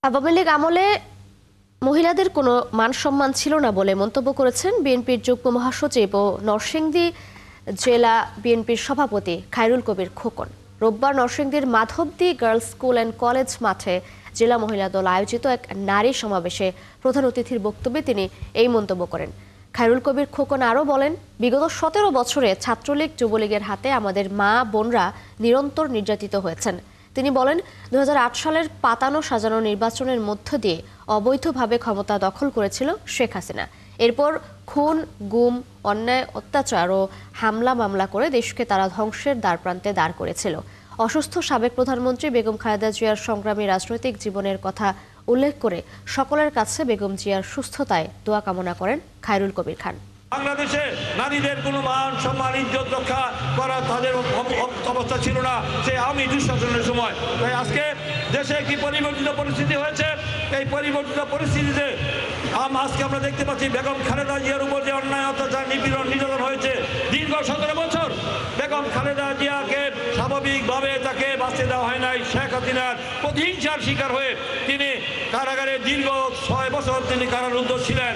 আওয়ামী লীগ আমলে মহিলাদের কোনো মান সম্মান ছিল না বলে মন্তব্য করেছেন বিএনপির যুগ্ম মহাসচিব ও নরসিংদী জেলা বিএনপির সভাপতি খায়রুল কবির খোকন। রোববার নরসিংদীর Madhabdi girls school and college মাঠে জেলা মহিলা দল আয়োজিত এক নারী সমাবেশে প্রধান অতিথির বক্তব্যে তিনি এই মন্তব্য করেন। খায়রুল কবির খোকন আরও বলেন, বিগত ১৭ বছরে ছাত্রলীগ যুবলীগের হাতে আমাদের মা বোনরা নিরন্তর নির্যাতিত হয়েছেন। তিনি বলেন, ২০০৮ সালের পাতানো সাজানো নির্বাচনের মধ্য দিয়ে অবৈধভাবে ক্ষমতা দখল করেছিল শেখ হাসিনা। এরপর খুন, গুম, অন্যায়, অত্যাচার ও হামলা মামলা করে দেশকে তারা ধ্বংসের দ্বারপ্রান্তে দাঁড় করেছিল। অসুস্থ সাবেক প্রধানমন্ত্রী বেগম খালেদা জিয়ার সংগ্রামী রাজনৈতিক জীবনের কথা উল্লেখ করে সকলের কাছে বেগম জিয়ার সুস্থতায় দোয়া কামনা করেন খায়রুল কবির খান। বাংলাদেশে নারীদের কোনো মান সম্মান ইজ্জত রক্ষা করা তাদের অবস্থা ছিল না সে আওয়ামী দুঃশাসনের সময়। তাই আজকে দেশে একটি পরিবর্তিত পরিস্থিতি হয়েছে। এই পরিবর্তিত পরিস্থিতিতে আজকে আমরা দেখতে পাচ্ছি বেগম খালেদা জিয়ার উপর যে অন্যায় অত্যাচার নিপীড়ন নির্যাতন হয়েছে দীর্ঘ ১৭ বছর। বেগম খালেদা জিয়াকে স্বাভাবিকভাবে তাকে বাঁচতে দেওয়া হয় নাই। শেখ হাসিনার প্রতিহিংসার শিকার হয়ে তিনি কারাগারে দীর্ঘ ৬ বছর তিনি কারারুদ্ধ ছিলেন।